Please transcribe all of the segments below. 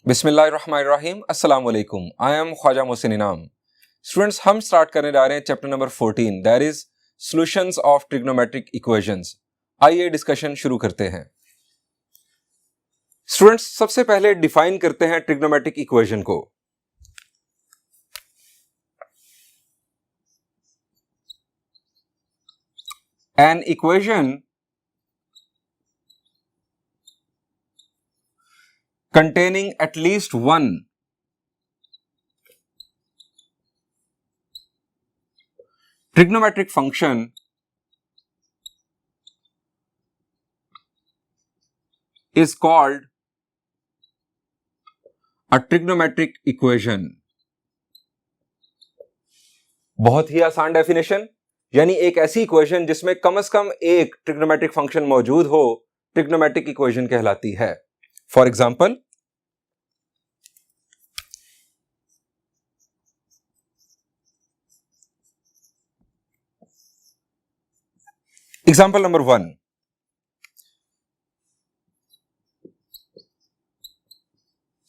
बिस्मिल्लाहिर्रहमानिर्रहीम अस्सलाम वालेकुम। आई एम ख्वाजा मोहसिन इनाम। स्टूडेंट्स, हम स्टार्ट करने जा रहे हैं chapter number 14, that is solutions of trigonometric equations. आइए डिस्कशन शुरू करते हैं। स्टूडेंट्स, सबसे पहले डिफाइन करते हैं ट्रिग्नोमेट्रिक इक्वेशन को। An equation containing at least one trigonometric function is called a trigonometric equation। बहुत ही आसान डेफिनेशन, यानी एक ऐसी इक्वेशन जिसमें कम से कम एक ट्रिग्नोमेट्रिक फंक्शन मौजूद हो, ट्रिग्नोमेट्रिक इक्वेशन कहलाती है। For example, example number 1,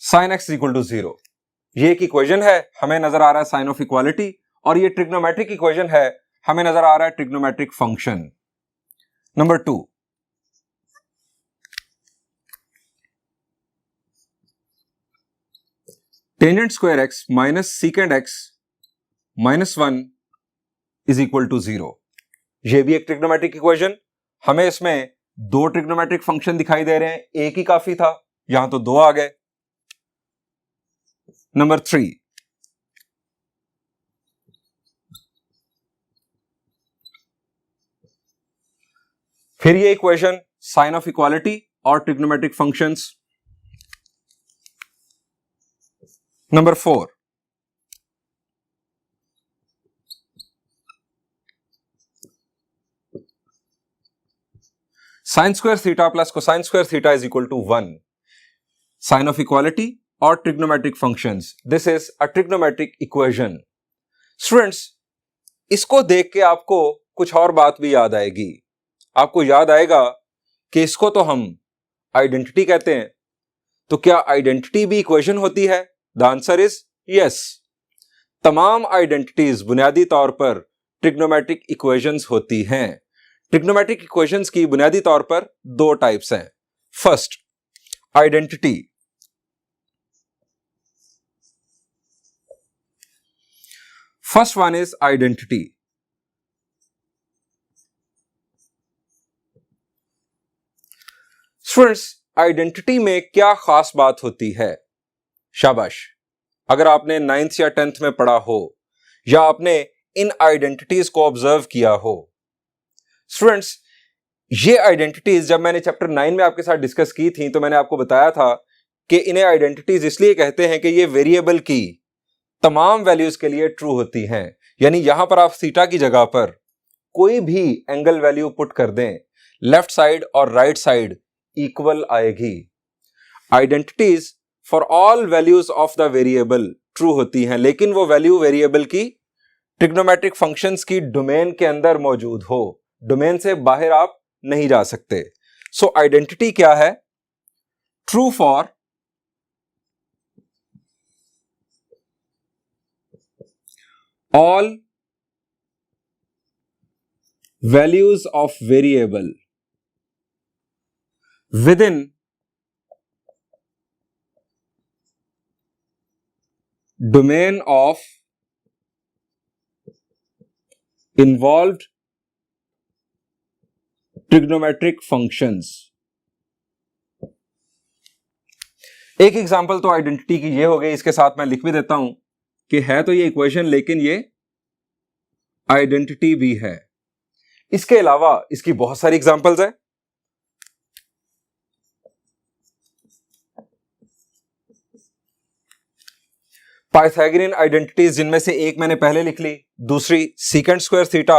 sine x equal to 0। ये एक इक्वेशन है, हमें नजर आ रहा है साइन ऑफ इक्वालिटी, और ये ट्रिग्नोमेट्रिक इक्वेशन है, हमें नजर आ रहा है trigonometric function. Number 2, tangent square x minus secant x minus 1 is equal to 0। ये भी एक ट्रिग्नोमेट्रिक इक्वेशन, हमें इसमें दो ट्रिग्नोमेट्रिक फंक्शन दिखाई दे रहे हैं, एक ही काफी था, यहां तो दो आ गए। नंबर 3, फिर ये इक्वेशन साइन ऑफ इक्वालिटी और trigonometric functions. Number 4, sine square theta plus cosine square theta is equal to 1। Sine of equality और trigonometric functions, this is a trigonometric equation. Students, इसको देख के आपको कुछ और बात भी याद आएगी। आपको याद आएगा कि इसको तो हम आइडेंटिटी कहते हैं, तो क्या आइडेंटिटी भी इक्वेशन होती है? The answer is yes. तमाम आइडेंटिटीज बुनियादी तौर पर ट्रिग्नोमेट्रिक इक्वेशंस होती हैं। ट्रिग्नोमेट्रिक इक्वेशंस की बुनियादी तौर पर दो टाइप्स हैं। First, identity. First one is identity. Students, identity में क्या खास बात होती है? शाबाश, अगर आपने 9th या 10th में पढ़ा हो या आपने इन आइडेंटिटीज को ऑब्जर्व किया हो। स्टूडेंट्स, ये आइडेंटिटीज जब मैंने चैप्टर 9 में आपके साथ डिस्कस की थी तो मैंने आपको बताया था कि इन्हें आइडेंटिटीज इसलिए कहते हैं कि ये वेरिएबल की तमाम वैल्यूज के लिए ट्रू होती हैं। यानी यहां पर आप थीटा की जगह पर कोई भी एंगल वैल्यू पुट कर दें, लेफ्ट साइड और राइट साइड इक्वल आएगी। Identities for all values of the variable true होती हैं, लेकिन वो वैल्यू वेरिएबल की ट्रिग्नोमेट्रिक फंक्शंस की डोमेन के अंदर मौजूद हो, डोमेन से बाहर आप नहीं जा सकते। सो आइडेंटिटी क्या है? True for all values of variable within domain of involved trigonometric functions। एक एग्जांपल तो आइडेंटिटी की ये हो गई, इसके साथ मैं लिख भी देता हूं कि है तो ये इक्वेशन लेकिन ये आइडेंटिटी भी है। इसके अलावा इसकी बहुत सारी एग्जांपल्स है। पाइथागोरियन आइडेंटिटीज, जिनमें से एक मैंने पहले लिख ली, दूसरी secant square theta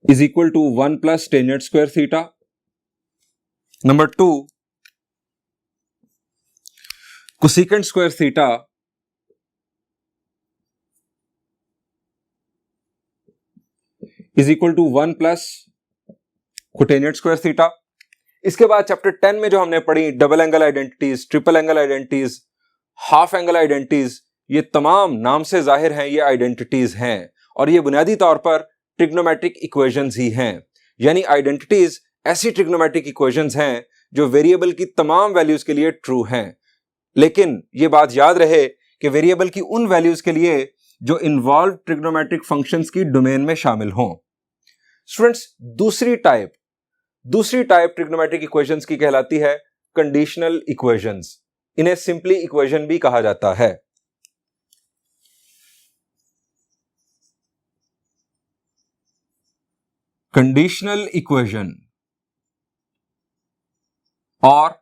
is equal to 1 plus tangent square theta. Number 2, cosecant square theta is equal to 1 plus cotangent square theta. इसके बाद चैप्टर 10 में जो हमने पढ़ी double angle identities, triple angle identities, half angle identities, ये तमाम नाम से जाहिर हैं ये आइडेंटिटीज हैं और ये बुनियादी तौर पर ट्रिग्नोमेट्रिक इक्वेशंस ही हैं। यानी आइडेंटिटीज ऐसी ट्रिग्नोमेट्रिक इक्वेशंस हैं जो वेरिएबल की तमाम वैल्यूज के लिए ट्रू हैं। लेकिन ये बात याद रहे कि वेरिएबल की उन वैल्यूज के लिए जो इन्वॉल्व ट्रिग्नोमेट्रिक फंक्शंस की डोमेन में शामिल हों। स्टूडेंट्स, दूसरी टाइप ट्रिग्नोमेट्रिक इक्वेशंस की कहलाती है कंडीशनल इक्वेशंस। इन्हें सिंपली इक्वेशन भी कहा जाता है। कंडीशनल इक्वेशन और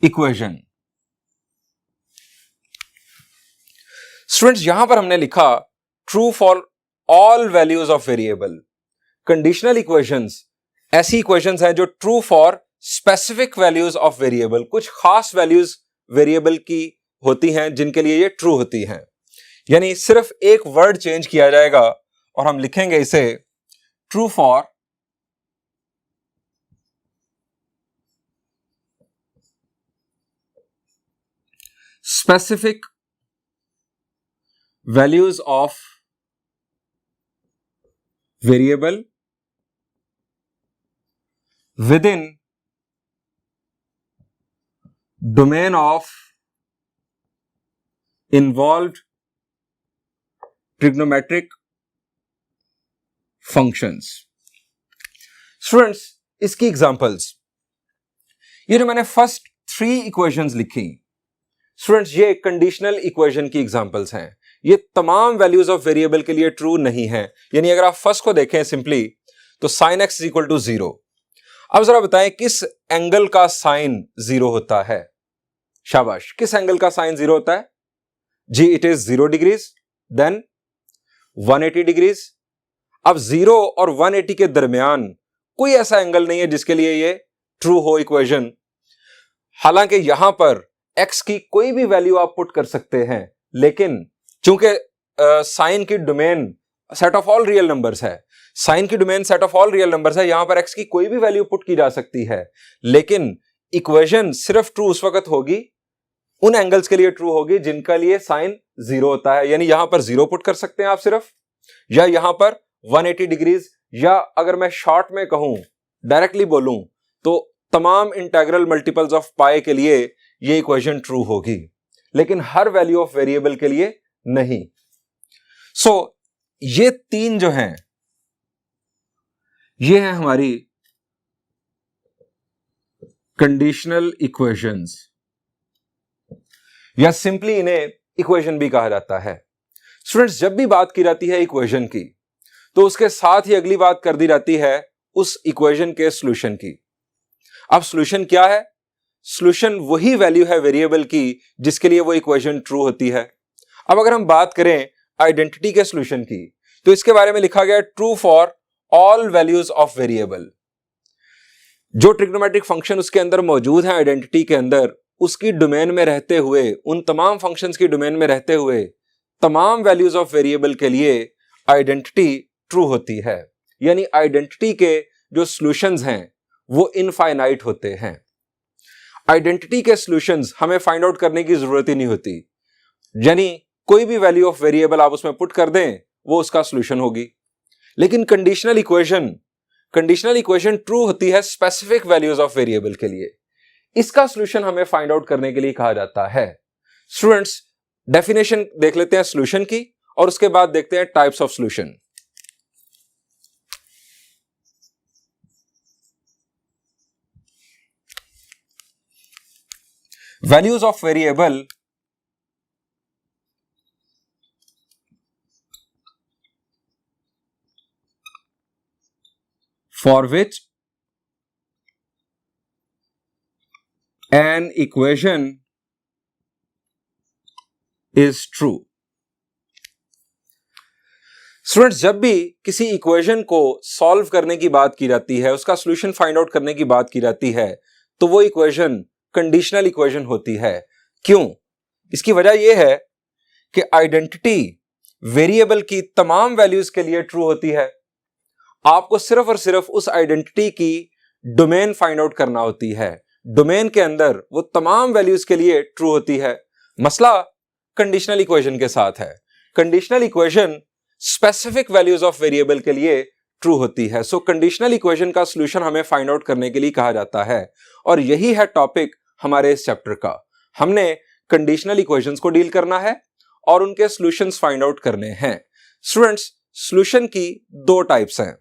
इक्वेशन। स्टूडेंट्स, यहां पर हमने लिखा true for all values of variable. Conditional equations ऐसी इक्वेशंस हैं जो true for specific values of variable, कुछ खास वैल्यूज वेरिएबल की होती हैं जिनके लिए ये ट्रू होती हैं। यानी सिर्फ एक वर्ड चेंज किया जाएगा और हम लिखेंगे इसे true for specific values of variable within domain of involved trigonometric functions। Students, इसकी एग्जांपल्स, ये जो मैंने फर्स्ट 3 इक्वेशंस लिखी, स्टूडेंट्स ये कंडीशनल इक्वेशन की एग्जांपल्स हैं। ये तमाम वैल्यूज ऑफ वेरिएबल के लिए ट्रू नहीं है। यानी अगर आप फर्स्ट को देखें सिंपली तो sin x इक्वल टू 0। अब जरा बताएं किस एंगल का साइन 0 होता है। शाबाश, किस एंगल का साइन 0 होता है जी? It is 0 degrees, then 180 degrees. अब 0 और 180 के दरमियान कोई ऐसा एंगल नहीं है जिसके लिए ये ट्रू हो इक्वेशन। हालांकि यहां पर x की कोई भी वैल्यू आप पुट कर सकते हैं, लेकिन चूंकि साइन की domain set of all real numbers है, साइन की domain set of all real numbers है, यहां पर x की कोई भी वैल्यू पुट की जा सकती है। लेकिन इक्वेशन सिर्फ ट्रू उस वक्त होगी, उन एंगल्स के लिए ट्रू होगी जिनका लिए साइन 0 होता है। यानी यहां पर 0 पुट कर सकते हैं आप सिर्फ, या यहां पर 180 डिग्रीज, या अगर मैं शॉर्ट में कहूं, डायरेक्टली बोलूं तो तमाम इंटेग्रल मल्टीपल्स ऑफ पाई के लिए ये इक्वेशन ट्रू होगी, लेकिन हर वैल्यू ऑफ वेरिएबल के लिए नहीं। सो ये 3 जो हैं, ये हैं हमारी कंडीशनल इक्वेशंस, या सिंपली इन्हें इक्वेशन भी कहा जाता है। स्टूडेंट्स, जब भी बात की जाती है इक्वेशन की तो उसके साथ ही अगली बात कर दी जाती है उस इक्वेशन के सॉल्यूशन की। अब सॉल्यूशन क्या है? सॉल्यूशन वही वैल्यू है वेरिएबल की जिसके लिए वो इक्वेशन ट्रू होती है। अब अगर हम बात करें आइडेंटिटी के सॉल्यूशन की तो इसके बारे में लिखा गया true for all values of variable. जो ट्रिग्नोमेट्रिक फंक्शन उसके अंदर मौजूद है आइडेंटिटी के अंदर, उसकी डोमेन में रहते हुए, उन तमाम फंक्शंस की डोमेन में रहते हुए तमाम वैल्यूज ऑफ वेरिएबल के लिए आइडेंटिटी ट्रू होती है। यानी आइडेंटिटी के जो सॉल्यूशंस हैं वो इनफाइनाइट होते हैं। आइडेंटिटी के सॉल्यूशंस हमें फाइंड आउट करने की जरूरत ही नहीं होती। यानी कोई भी वैल्यू ऑफ वेरिएबल आप उसमें पुट कर दें, वो उसका सॉल्यूशन होगी। लेकिन कंडीशनल इक्वेशन ट्रू होती है स्पेसिफिक वैल्यूज ऑफ वेरिएबल के लिए। इसका सॉल्यूशन हमें फाइंड आउट करने के लिए कहा जाता है। स्टूडेंट्स, डेफिनेशन देख लेते हैं सॉल्यूशन की और उसके बाद देखते हैं types of solution. Values of variable for which an equation is true। Students, जब भी किसी इक्वेशन को सॉल्व करने की बात की जाती है, उसका सॉल्यूशन फाइंड आउट करने की बात की जाती है, तो वो इक्वेशन कंडीशनल इक्वेशन होती है। क्यों? इसकी वजह यह है कि आइडेंटिटी वेरिएबल की तमाम वैल्यूज के लिए ट्रू होती है। आपको सिर्फ और सिर्फ उस आइडेंटिटी की डोमेन फाइंड आउट करना होती है। डोमेन के अंदर वो तमाम वैल्यूज के लिए ट्रू होती है। मसला कंडीशनल इक्वेशन के साथ है। Conditional equation specific values of variable के लिए ट्रू होती है। सो कंडीशनल इक्वेशन का सॉल्यूशन हमें फाइंड आउट करने के लिए कहा जाता है, और यही है टॉपिक हमारे इस चैप्टर का। हमने कंडीशनल इक्वेशंस को डील करना है और उनके सॉल्यूशंस फाइंड आउट करने हैं। स्टूडेंट्स, सॉल्यूशन की दो टाइप्स हैं।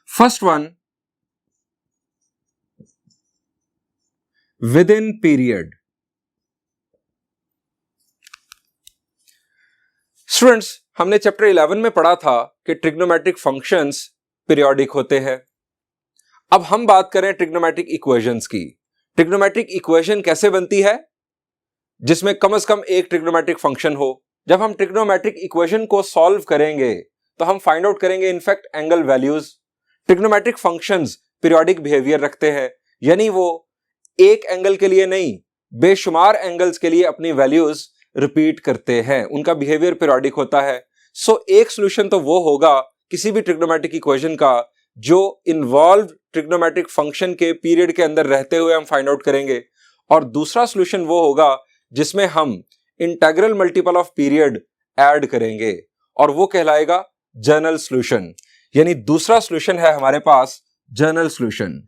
First one, with in period. Students, हमने चैप्टर 11 में पढ़ा था कि ट्रिग्नोमेट्रिक फंक्शंस पीरियोडिक होते हैं। अब हम बात करें ट्रिग्नोमेट्रिक इक्वेशंस की। ट्रिग्नोमेट्रिक इक्वेशन कैसे बनती है? जिसमें कम से कम एक ट्रिग्नोमेट्रिक फंक्शन हो। जब हम ट्रिग्नोमेट्रिक इक्वेशन को सॉल्व करेंगे तो हम फाइंड आउट करेंगे in fact angle values. Trigonometric functions periodic behaviour रखते हैं, यानी वो एक एंगल के लिए नहीं, बेशुमार एंगल्स के लिए अपनी वैल्यूज रिपीट करते हैं। उनका बिहेवियर पीरियोडिक होता है। सो एक सॉल्यूशन तो वो होगा किसी भी ट्रिग्नोमेट्रिक इक्वेशन का जो इन्वॉल्व ट्रिग्नोमेट्रिक फंक्शन के पीरियड के अंदर रहते हुए हम फाइंड आउट करेंगे, और दूसरा सॉल्यूशन वो होगा जिसमें हम integral multiple of period add करेंगे, और वो कहलाएगा जनरल सॉल्यूशन। यानी दूसरा सॉल्यूशन है हमारे पास जनरल सॉल्यूशन।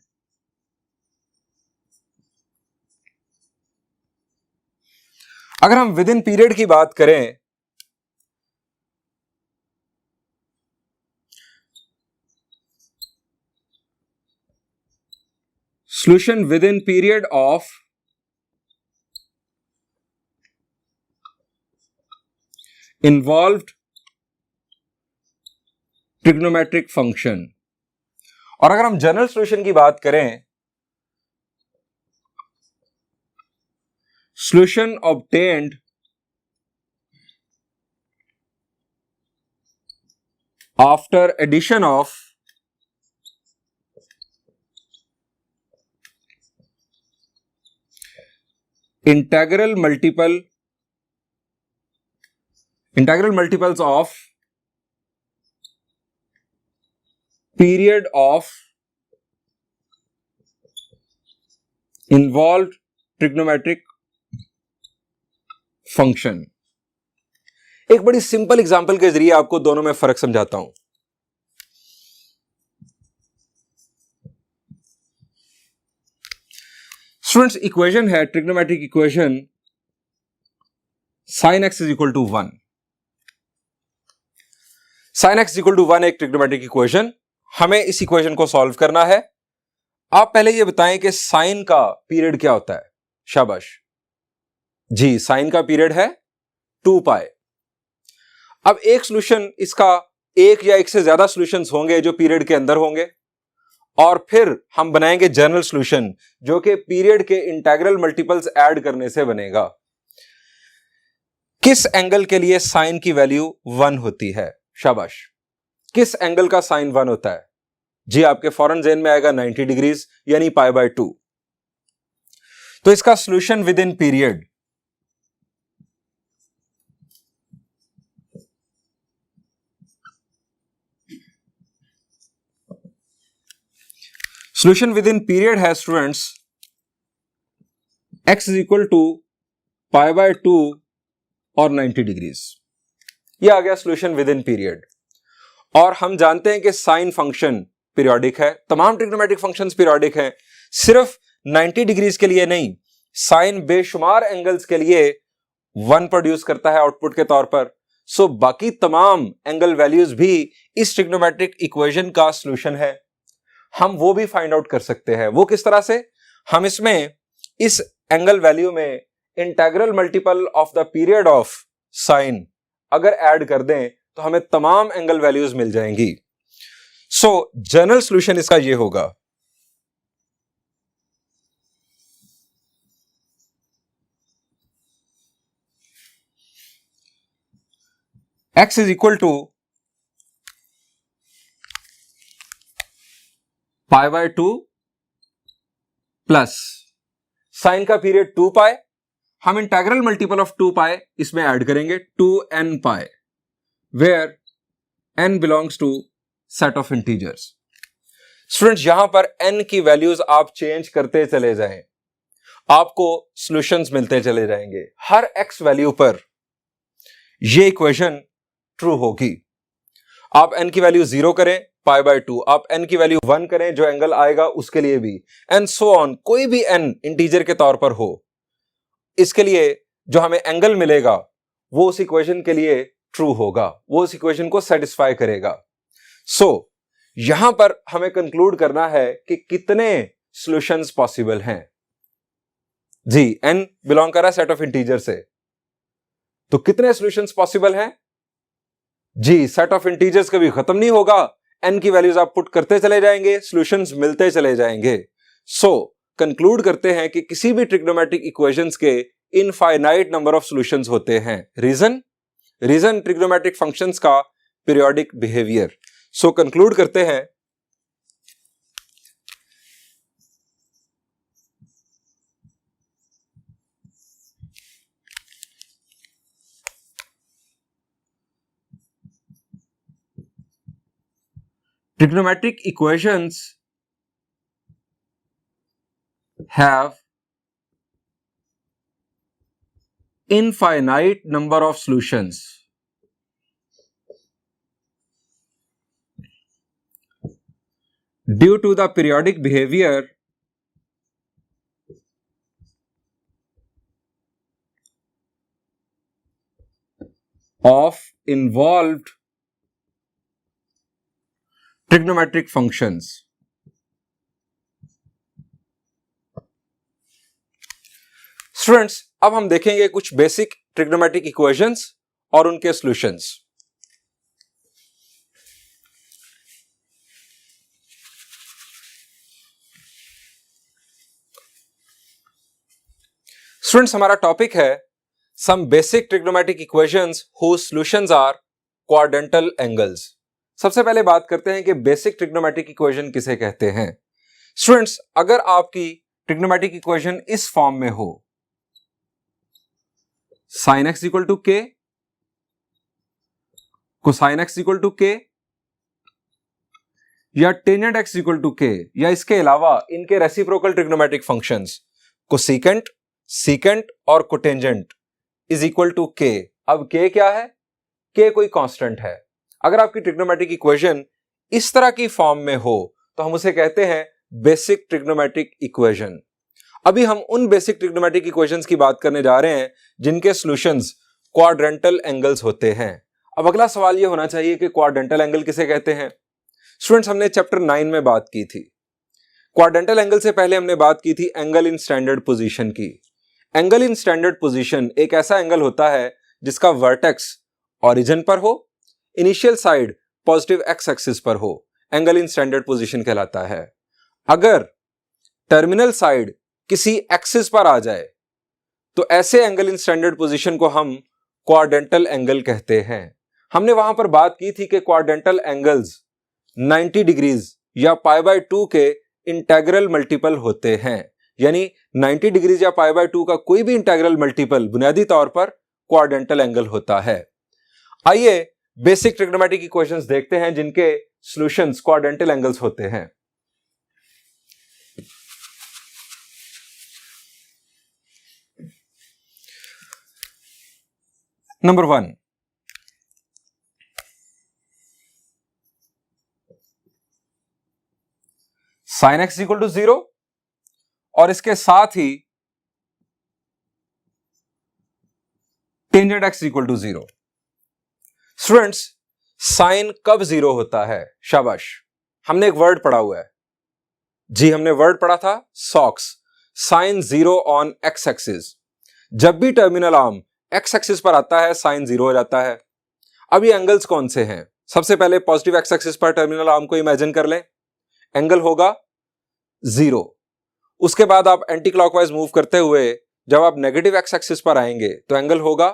अगर हम विद इन पीरियड की बात करें, solution within period of involved trigonometric function। और अगर हम जनरल सॉल्यूशन की बात करें, solution obtained after addition of integral multiples of period of involved trigonometric function। एक बड़ी सिंपल एग्जांपल के जरिए आपको दोनों में फर्क समझाता हूं। स्टूडेंट्स, इक्वेशन है trigonometric equation sin x is equal to 1। sin x is equal to 1 एक ट्रिग्नोमेट्रिक इक्वेशन। हमें इस इक्वेशन को सॉल्व करना है। आप पहले ये बताएं कि साइन का पीरियड क्या होता है। शाबाश जी, साइन का पीरियड है 2 पाई। अब एक सॉल्यूशन, इसका एक या एक से ज्यादा सॉल्यूशंस होंगे जो पीरियड के अंदर होंगे, और फिर हम बनाएंगे जनरल सॉल्यूशन जो कि पीरियड के इंटीग्रल मल्टीपल्स ऐड करने से बनेगा। किस एंगल के लिए साइन की वैल्यू 1 होती है? शाबाश, किस एंगल का साइन 1 होता है? जी, आपके फौरन ज़हन में आएगा 90 डिग्रीज, यानी π/2। तो इसका solution within period, solution within period है students x is equal to π/2 और 90 डिग्रीज। ये आ गया सॉल्यूशन विद इन पीरियड। और हम जानते हैं कि साइन फंक्शन पीरियोडिक है, तमाम ट्रिग्नोमेट्रिक फंक्शंस पीरियोडिक हैं। सिर्फ 90 डिग्रीज के लिए नहीं, साइन बेशुमार एंगल्स के लिए 1 प्रोड्यूस करता है आउटपुट के तौर पर। सो बाकी तमाम एंगल वैल्यूज भी इस ट्रिग्नोमेट्रिक इक्वेशन का सॉल्यूशन है। हम वो भी फाइंड आउट कर सकते हैं। वो किस तरह से? हम इसमें इस एंगल वैल्यू में integral multiple of the period of sine अगर ऐड कर दें तो हमें तमाम एंगल वैल्यूज मिल जाएंगी। सो जनरल सॉल्यूशन इसका ये होगा, x is equal to π/2 plus sine का पीरियड 2 पाई। हम इंटेग्रल मल्टीपल ऑफ 2 पाई इसमें ऐड करेंगे 2n pi, where n belongs to set of integers. Students यहां पर n की वैल्यूज आप चेंज करते चले जाएं, आपको सॉल्यूशंस मिलते चले जाएंगे। हर x वैल्यू पर ये इक्वेशन ट्रू होगी। आप n की वैल्यू 0 करें पाई बाय 2, आप n की वैल्यू 1 करें, जो एंगल आएगा उसके लिए भी, एंड सो ऑन, कोई भी n इंटीजर के तौर पर हो, इसके लिए जो हमें एंगल मिलेगा वो उस इक्वेशन के लिए ट्रू होगा, वो उस इक्वेशन को सेटिस्फाई करेगा। सो यहां पर हमें कंक्लूड करना है कि कितने सॉल्यूशंस पॉसिबल हैं। जी, n बिलोंग कर रहा है सेट ऑफ इंटीजर से, तो कितने सॉल्यूशंस पॉसिबल हैं? जी, सेट ऑफ इंटीजर्स कभी खत्म नहीं होगा, n की वैल्यूज आप पुट करते चले जाएंगे, सॉल्यूशंस मिलते चले जाएंगे। सो कंक्लूड करते हैं कि किसी भी ट्रिग्नोमेट्रिक इक्वेशंस के इनफाइनाइट नंबर ऑफ सॉल्यूशंस होते हैं। रीजन ट्रिग्नोमेट्रिक फंक्शंस का पीरियोडिक बिहेवियर। सो कंक्लूड करते हैं trigonometric equations have infinite number of solutions. Due to the periodic behavior of involved trigonometric functions. Students अब हम देखेंगे कुछ बेसिक ट्रिग्नोमेट्रिक इक्वेशंस और उनके सॉल्यूशंस। स्टूडेंट्स हमारा टॉपिक है some basic trigonometric equations whose solutions are quadrantal angles. सबसे पहले बात करते हैं कि बेसिक ट्रिग्नोमेट्रिक इक्वेशन किसे कहते हैं। स्टूडेंट्स अगर आपकी ट्रिग्नोमेट्रिक इक्वेशन इस फॉर्म में हो, sin x इक्वल टू के, कोसाइन x इक्वल टू के, या टेंजेंट x इक्वल टू के, या इसके अलावा इनके reciprocal trigonometric functions cosecant, secant और कोटेंजेंट इज इक्वल टू के। अब के क्या है? के कोई कांस्टेंट है। अगर आपकी ट्रिग्नोमेट्रिक इक्वेशन इस तरह की फॉर्म में हो तो हम उसे कहते हैं बेसिक ट्रिग्नोमेट्रिक इक्वेशन। अभी हम उन बेसिक ट्रिग्नोमेट्रिक इक्वेशंस की बात करने जा रहे हैं जिनके सॉल्यूशंस क्वाड्रेंटल एंगल्स होते हैं। अब अगला सवाल यह होना चाहिए कि क्वाड्रेंटल एंगल किसे कहते हैं। स्टूडेंट्स हमने चैप्टर 9 में बात की थी। क्वाड्रेंटल एंगल से पहले हमने बात की थी एंगल इन स्टैंडर्ड पोजीशन की। एंगल इन स्टैंडर्ड पोजीशन एक ऐसा एंगल होता है जिसका वर्टेक्स ओरिजिन पर हो, initial side positive x axis पर हो, एंगल इन स्टैंडर्ड पोजीशन कहलाता है। अगर टर्मिनल साइड किसी एक्सिस पर आ जाए तो ऐसे एंगल इन स्टैंडर्ड पोजीशन को हम क्वाड्रेंटल एंगल कहते हैं। हमने वहां पर बात की थी कि क्वाड्रेंटल एंगल्स 90 डिग्रीज या पाई बाय 2 के इंटेग्रल मल्टीपल होते हैं, यानी 90 डिग्रीज या पाई बाय 2 का कोई भी इंटेग्रल मल्टीपल बुनियादी तौर पर क्वाड्रेंटल एंगल होता है। आइए बेसिक ट्रिग्नोमेट्रिक इक्वेशंस देखते हैं जिनके सॉल्यूशंस क्वाड्रेंटल एंगल्स होते हैं। Number 1, sine x equal to 0 और इसके साथ ही tangent x equal to 0। Students sine कब 0 होता है? शाबाश, हमने एक वर्ड पढ़ा हुआ है। जी, हमने वर्ड पढ़ा था socks. Sine 0 on x axis. जब भी टर्मिनल आर्म एक्स एक्सिस पर आता है साइन 0 हो जाता है। अब ये एंगल्स कौन से हैं? सबसे पहले पॉजिटिव एक्स एक्सिस पर टर्मिनल आर्म को इमेजिन कर लें, एंगल होगा 0। उसके बाद आप एंटी क्लॉकवाइज मूव करते हुए जब आप नेगेटिव एक्स एक्सिस पर आएंगे तो एंगल होगा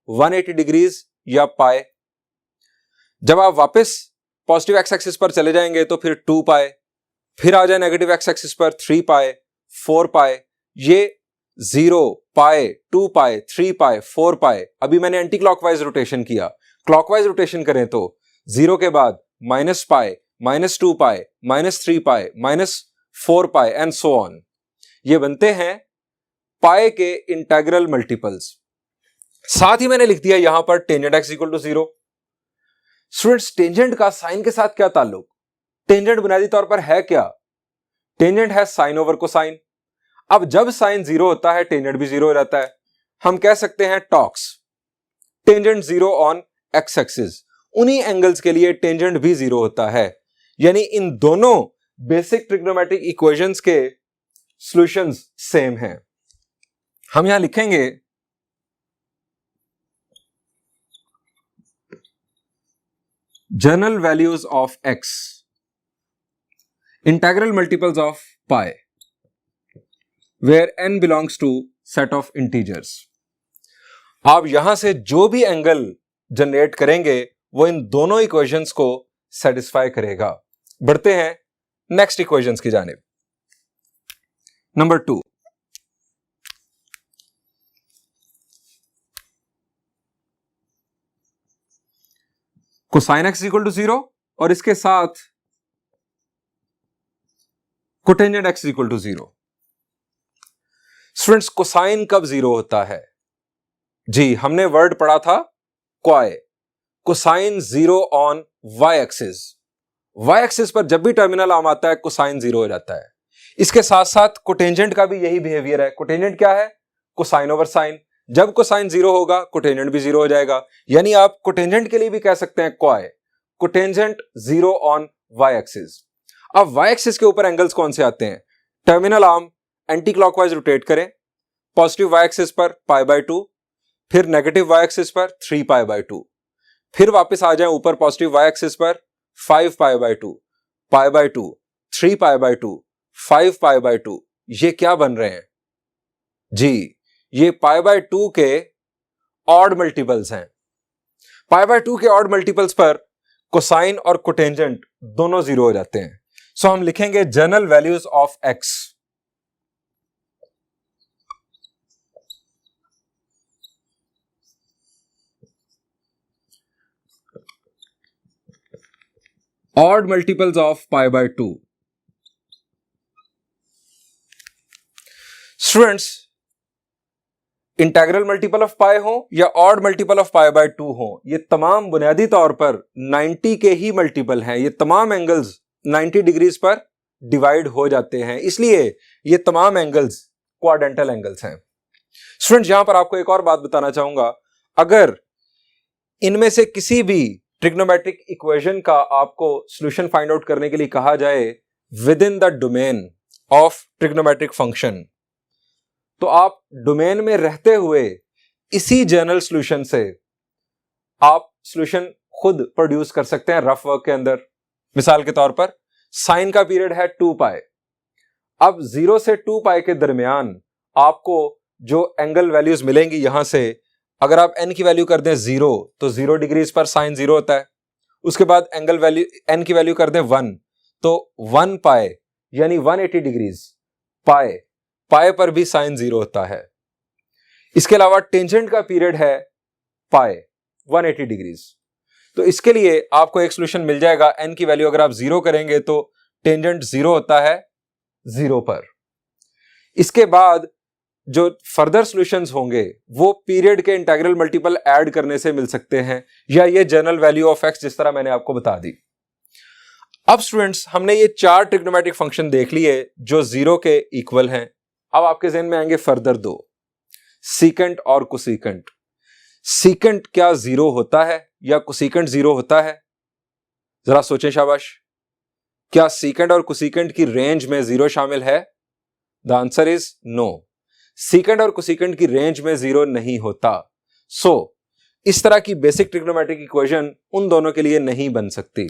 180 डिग्रीज या पाई। जब आप वापस पॉजिटिव एक्स एक्सिस पर चले जाएंगे तो फिर 2 पाई, फिर आ जाए नेगेटिव एक्स एक्सिस पर 3 पाई, 4 पाई। ये 0 पाई, 2 पाई, 3 पाई, 4 पाई। अभी मैंने एंटी क्लॉकवाइज रोटेशन किया, क्लॉकवाइज रोटेशन करें तो 0 के बाद minus pi, -2 pi, -3 pi, -4 pi and so on. ये बनते हैं पाई के इंटेग्रल मल्टीपल्स। साथ ही मैंने लिख दिया यहां पर tangent x equal to 0। Students, tangent का साइन के साथ क्या ताल्लुक? टेंजेंट बुनियादी तौर पर है क्या? टेंजेंट है साइन ओवर कोसाइन। अब जब साइन 0 होता है टेंजेंट भी 0 हो जाता है। हम कह सकते हैं talks, tangent 0 on x axis. उन्हीं एंगल्स के लिए टेंजेंट भी 0 होता है। यानी इन दोनों बेसिक ट्रिग्नोमेट्रिक इक्वेशंस के सॉल्यूशंस सेम हैं। हम यहां लिखेंगे general values of x, integral multiples of pi, where n belongs to set of integers. आप यहां से जो भी एंगल जनरेट करेंगे वो इन दोनों इक्वेशंस को सेटिस्फाई करेगा। बढ़ते हैं नेक्स्ट इक्वेशंस की जानिब। Number 2, cosine x equal to 0 और इसके साथ cotangent x equal to 0। Students, cosine कब 0 होता है? जी, हमने वर्ड पढ़ा था क्वाय। Cosine 0 on y axis. Y axis पर जब भी टर्मिनल आर्म आता है कोसाइन 0 हो जाता है। इसके साथ साथ कोटेंजेंट का भी यही बिहेवियर है। कोटेंजेंट क्या है? Cosine over sine. जब कोसाइन 0 होगा कोटेंजेंट भी 0 हो जाएगा। यानी आप कोटेंजेंट के लिए भी कह सकते हैं क्वाय, कोटेंजेंट 0 ऑन वाई एक्सिस। अब वाई एक्सिस के ऊपर एंगल्स कौन से आते हैं? Terminal arm anti clockwise rotate करें, पॉजिटिव वाई एक्सिस पर π/2, फिर नेगेटिव वाई एक्सिस पर 3 π/2, फिर वापस आ जाएं ऊपर पॉजिटिव वाई एक्सिस पर 5 π/2, π/2, 3 π/2, 5 π/2। ये क्या बन रहे हैं? जी, ये π/2 के ऑड मल्टीपल्स हैं। π/2 के ऑड मल्टीपल्स पर कोसाइन और कोटेंजेंट दोनों 0 हो जाते हैं। सो हम लिखेंगे general values of x, odd multiples of π/2। Students, integral multiple of pi हो या ऑड मल्टीपल ऑफ π/2 हो, ये तमाम बुनियादी तौर पर 90 के ही मल्टीपल हैं। ये तमाम एंगल्स 90 डिग्रीज पर डिवाइड हो जाते हैं, इसलिए ये तमाम एंगल्स क्वाड्रेंटल एंगल्स हैं। स्टूडेंट्स, यहां पर आपको एक और बात बताना चाहूंगा, अगर इनमें से किसी भी ट्रिग्नोमेट्रिक इक्वेशन का आपको सॉल्यूशन फाइंड आउट करने के लिए कहा जाए with in the domain of trigonometric function, तो आप डोमेन में रहते हुए इसी जनरल सॉल्यूशन से आप सॉल्यूशन खुद प्रोड्यूस कर सकते हैं रफ वर्क के अंदर। मिसाल के तौर पर साइन का पीरियड है 2 पाई। अब 0 से 2 पाई के दरमियान आपको जो एंगल वैल्यूज मिलेंगी, यहां से अगर आप n की वैल्यू कर दें 0 तो 0 डिग्रीज पर साइन 0 होता है। उसके बाद एंगल वैल्यू n की वैल्यू कर दें 1 तो 1 पाई यानी 180 डिग्रीज। पाई पर भी साइन 0 होता है। इसके अलावा टेंजेंट का पीरियड है पाई 180 डिग्रीज। तो इसके लिए आपको एक सॉल्यूशन मिल जाएगा। n की वैल्यू अगर आप 0 करेंगे तो टेंजेंट 0 होता है 0 पर। इसके बाद जो फर्दर सॉल्यूशंस होंगे वो पीरियड के इंटीग्रल मल्टीपल ऐड करने से मिल सकते हैं, या ये जनरल वैल्यू ऑफ x जिस तरह मैंने आपको बता दी। अब स्टूडेंट्स, हमने ये 4 ट्रिग्नोमेट्रिक फंक्शन देख लिए जो 0 के इक्वल हैं। अब आपके ज़हन में आएंगे फर्दर 2, सीकेंट और कोसीकेंट। सीकेंट क्या 0 होता है या कोसीकेंट 0 होता है? जरा सोचें शाबाश। क्या सीकेंट और कोसीकेंट की रेंज में 0 शामिल है? The answer is no. Secant और कोसीकेंट की रेंज में 0 नहीं होता। सो इस तरह की बेसिक ट्रिग्नोमेट्रिक इक्वेशन उन दोनों के लिए नहीं बन सकती।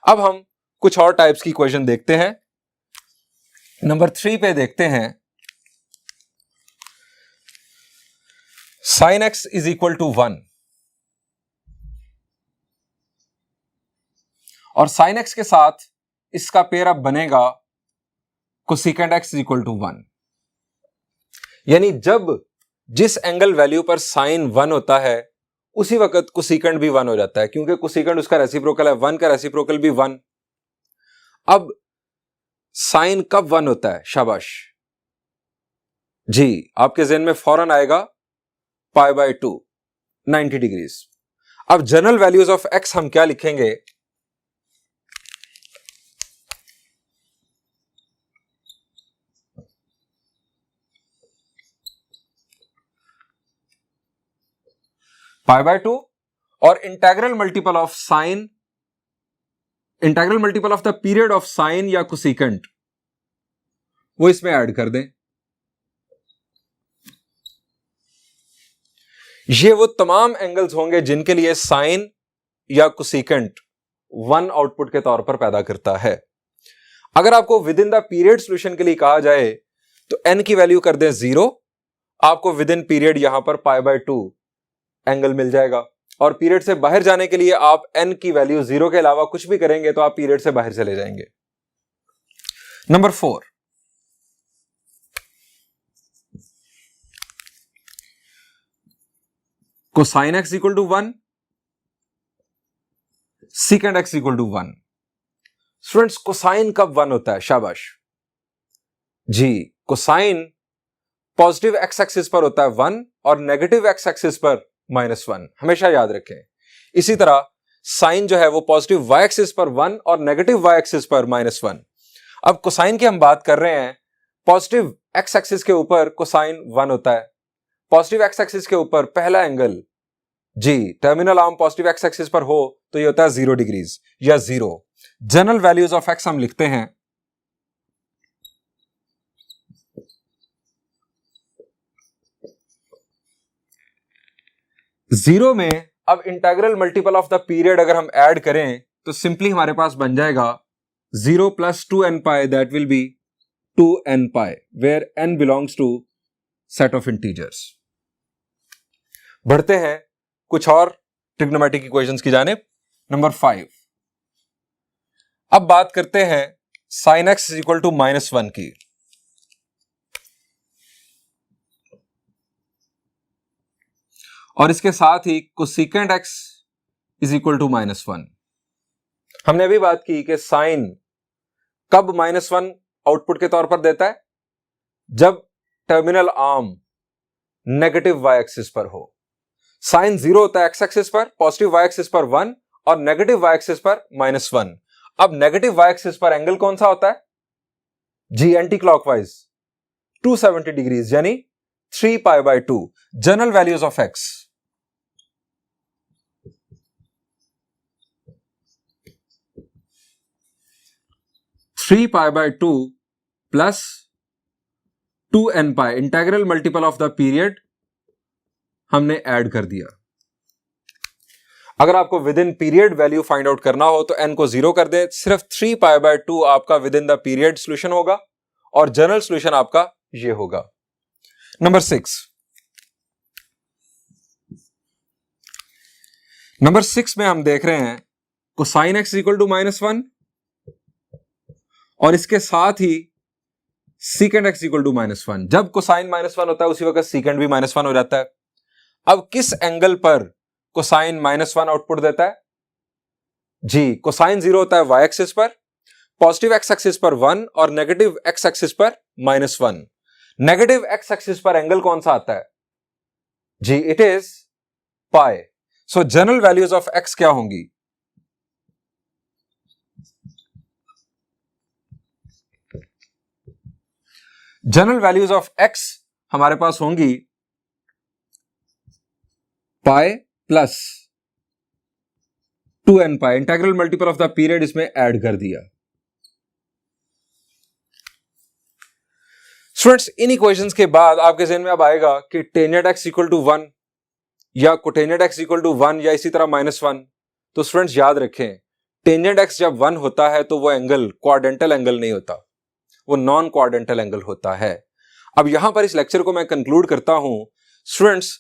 अब हम कुछ और टाइप्स की इक्वेशन देखते हैं। नंबर 3 पे देखते हैं, sine x is equal to 1 और साइन एक्स के साथ इसका पेयर अब बनेगा cosecant x is equal to 1। यानी जब जिस एंगल वैल्यू पर साइन 1 होता है उसी वक्त कोसेकेंट भी 1 हो जाता है, क्योंकि कोसेकेंट उसका रेसिप्रोकल है, 1 का रेसिप्रोकल भी 1। अब साइन कब 1 होता है? शाबाश जी, आपके ज़हन में फौरन आएगा π/2 90 डिग्रीज। अब जनरल वैल्यूज ऑफ x हम क्या लिखेंगे? π/2 और integral multiple of sine, integral multiple of the period of sine या कोसेकेंट, वो इसमें ऐड कर दें। ये वो तमाम एंगल्स होंगे जिनके लिए साइन या कोसेकेंट 1 आउटपुट के तौर पर पैदा करता है। अगर आपको with in the period solution के लिए कहा जाए तो n की वैल्यू कर दें 0, आपको विद इन पीरियड यहां पर π/2 एंगल मिल जाएगा। और पीरियड से बाहर जाने के लिए आप n की वैल्यू 0 के अलावा कुछ भी करेंगे तो आप पीरियड से बाहर चले जाएंगे। Number 4, cosine x equal to 1, secant x equal to 1। Students, cosine कब 1 होता है? शाबाश जी, कोसाइन पॉजिटिव x एक्सिस पर होता है 1 और नेगेटिव x एक्सिस पर -1, हमेशा याद रखें। इसी तरह साइन जो है वो पॉजिटिव y एक्सिस पर 1 और नेगेटिव y एक्सिस पर -1। अब कोसाइन की हम बात कर रहे हैं, पॉजिटिव x एक्सिस के ऊपर कोसाइन 1 होता है। पॉजिटिव x एक्सिस के ऊपर पहला angle G, terminal arm positive x axis पर हो तो ये होता है 0 डिग्रीज या 0। जनरल वैल्यूज ऑफ x हम लिखते हैं जीरो में। अब integral multiple of the period अगर हम ऐड करें तो सिंपली हमारे पास बन जाएगा 0 + 2nπ, that will be 2nπ, where n belongs to set of integers. बढ़ते हैं कुछ और ट्रिग्नोमेट्रिक इक्वेशंस की जानिब। नंबर 5, अब बात करते हैं sin x इक्वल टू -1 की। और इसके साथ ही cosecant x is equal to -1। हमने अभी बात की कि साइन कब -1 आउटपुट के तौर पर देता है? जब terminal arm negative y axis पर हो। साइन 0 होता है x एक्सिस पर, पॉजिटिव y एक्सिस पर 1 और नेगेटिव y एक्सिस पर -1। अब नेगेटिव y एक्सिस पर एंगल कौन सा होता है? जी, एंटी क्लॉकवाइज 270 डिग्रीज यानी 3π/2। जनरल वैल्यूज ऑफ x, π/2 प्लस 2nπ, integral multiple of the period हमने ऐड कर दिया। अगर आपको within period value find out करना हो तो n को 0 कर दे, सिर्फ 3π/2 आपका with in the period solution होगा और जनरल सॉल्यूशन आपका ये होगा। नंबर 6, नंबर 6 में हम देख रहे हैं कोसाइन x इक्वल टू -1 और इसके साथ ही सीकेंड x इक्वल टू -1। जब कोसाइन -1 होता है उसी वक्त सीकेंड भी -1 हो जाता है। अब किस एंगल पर कोसाइन -1 आउटपुट देता है? जी, कोसाइन 0 होता है y एक्सिस पर, पॉजिटिव x एक्सिस पर 1 और नेगेटिव x एक्सिस पर -1। नेगेटिव x एक्सिस पर एंगल कौन सा आता है? जी, it is pi. So general values of x क्या होंगी? जनरल वैल्यूज ऑफ x हमारे पास होंगी pi plus 2nπ, integral multiple of the period इसमें ऐड कर दिया। स्टूडेंट्स, इन इक्वेशंस के बाद आपके ज़हन में अब आएगा कि टेंजेंट x इक्वल टू 1 या कोटेंजेंट x इक्वल टू 1 या इसी तरह -1। तो स्टूडेंट्स याद रखें, टेंजेंट x जब 1 होता है तो वो एंगल क्वाड्रेंटल एंगल नहीं होता, वो नॉन क्वाड्रेंटल एंगल होता है। अब यहां पर इस लेक्चर को मैं कंक्लूड करता हूं। स्टूडेंट्स,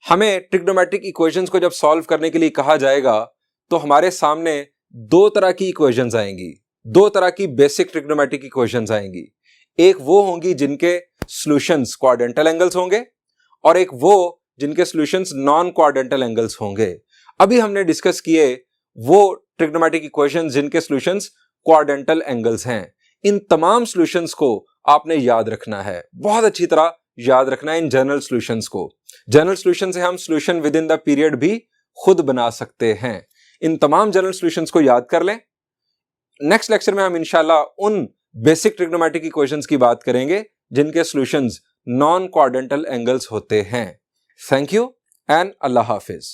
हमें ट्रिग्नोमेट्रिक इक्वेशंस को जब सॉल्व करने के लिए कहा जाएगा तो हमारे सामने दो तरह की इक्वेशंस आएंगी, दो तरह की बेसिक ट्रिग्नोमेट्रिक इक्वेशंस आएंगी। एक वो होंगी जिनके सॉल्यूशंस क्वाड्रेंटल एंगल्स होंगे और एक वो जिनके सॉल्यूशंस नॉन क्वाड्रेंटल एंगल्स होंगे। अभी हमने डिस्कस किए वो ट्रिग्नोमेट्रिक इक्वेशंस जिनके सॉल्यूशंस क्वाड्रेंटल एंगल्स हैं। इन तमाम सॉल्यूशंस को आपने याद रखना है, बहुत अच्छी तरह याद रखना है इन जनरल सॉल्यूशंस को। जनरल सॉल्यूशन से हम solution with in the period भी खुद बना सकते हैं। इन तमाम जनरल सॉल्यूशंस को याद कर लें। नेक्स्ट लेक्चर में हम इंशाल्लाह उन बेसिक ट्रिग्नोमेट्रिक इक्वेशंस की बात करेंगे जिनके सॉल्यूशंस नॉन क्वाड्रेंटल एंगल्स होते हैं। Thank you and Allah Hafiz.